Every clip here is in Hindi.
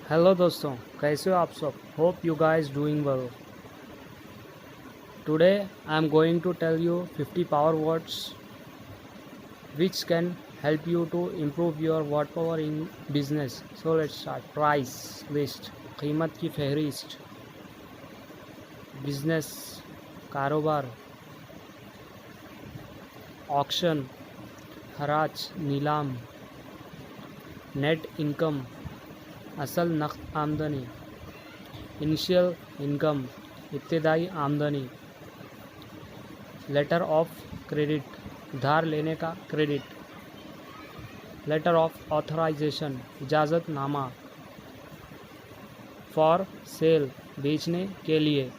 हेलो दोस्तों, कैसे हो आप सब? Hope you guys doing well. Today I am going to tell you 50 power words which can help you to improve your word power in business. So let's start. Price list, कीमत की फहरिस्त. बिजनेस, कारोबार. ऑक्शन, हराज, नीलाम. नेट इनकम, असल नकद आमदनी. इनिशियल इनकम, इब्तदाई आमदनी. लेटर ऑफ क्रेडिट, उधार लेने का क्रेडिट. लेटर ऑफ ऑथराइजेशन, इजाज़तनामा. फॉर सेल, बेचने के लिए.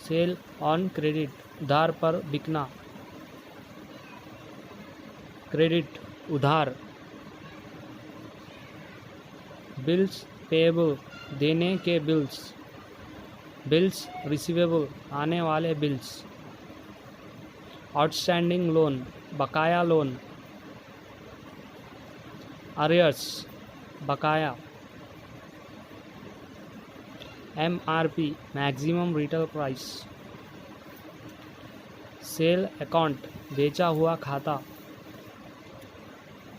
सेल ऑन क्रेडिट, उधार पर बिकना. क्रेडिट, उधार. बिल्स पेएबल, देने के बिल्स. बिल्स रिसीवेबल, आने वाले बिल्स. आउटस्टैंडिंग लोन, बकाया लोन. अरियर्स, बकाया. MRP, maximum retail price. Sale account, बेचा हुआ खाता.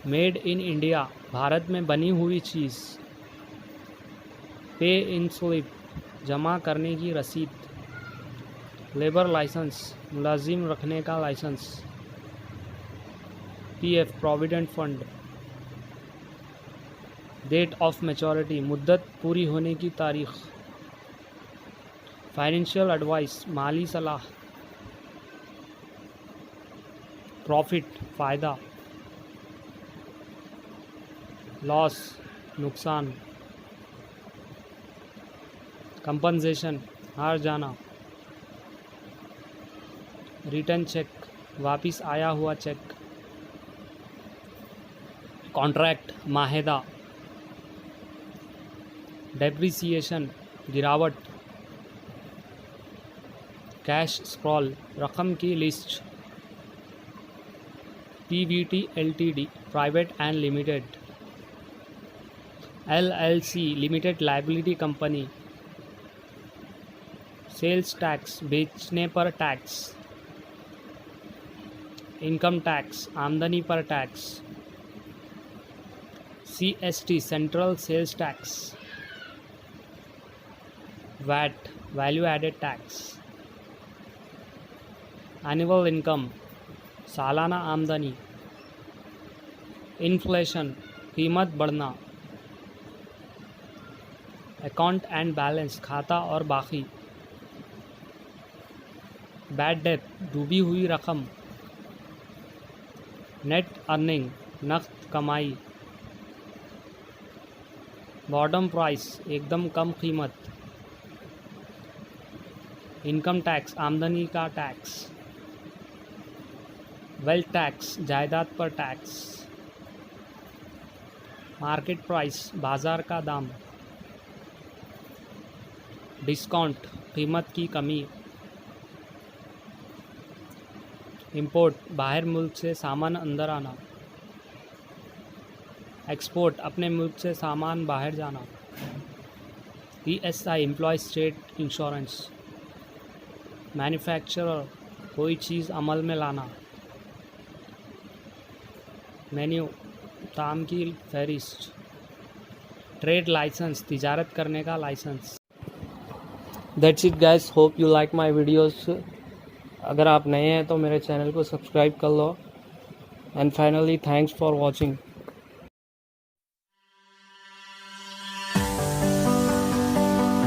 मेड इन इंडिया, भारत में बनी हुई चीज़. पे इन स्लिप, जमा करने की रसीद. लेबर लाइसेंस, मुलाजिम रखने का licence. PF, provident fund. Date of maturity, मुद्दत पूरी होने की तारीख. फाइनेंशियल एडवाइस, माली सलाह. प्रॉफिट, फ़ायदा. लॉस, नुकसान. कंपनसेशन, हार जाना. रिटर्न चेक, वापिस आया हुआ चेक. कॉन्ट्रैक्ट, माहेदा. डेप्रिसिएशन, गिरावट. कैश स्क्रॉल, रकम की list. PVT LTD, private and limited. LLC, limited liability company. Sales tax, बेचने पर टैक्स. इनकम टैक्स, आमदनी पर tax. CST, central sales tax. VAT, value added tax. Annual income, सालाना आमदनी. इन्फ्लेशन, कीमत बढ़ना. अकाउंट एंड बैलेंस, खाता और बाकी. बैड डेट, डूबी हुई रकम. नेट अर्निंग, नकद कमाई. बॉटम प्राइस, एकदम कम कीमत. इनकम टैक्स, आमदनी का टैक्स. वेल्थ टैक्स, जायदाद पर टैक्स. मार्केट प्राइस, बाजार का दाम. डिस्काउंट, कीमत की कमी. इंपोर्ट, बाहर मुल्क से सामान अंदर आना. एक्सपोर्ट, अपने मुल्क से सामान बाहर जाना. ESI, employ state insurance. Manufacturer, कोई चीज़ अमल में लाना. मेन्यू, ताम की फहरिस्त. ट्रेड लाइसेंस, तिजारत करने का लाइसेंस. That's it guys, hope you like my videos. अगर आप नए हैं तो मेरे चैनल को सब्सक्राइब कर लो. And finally thanks for watching.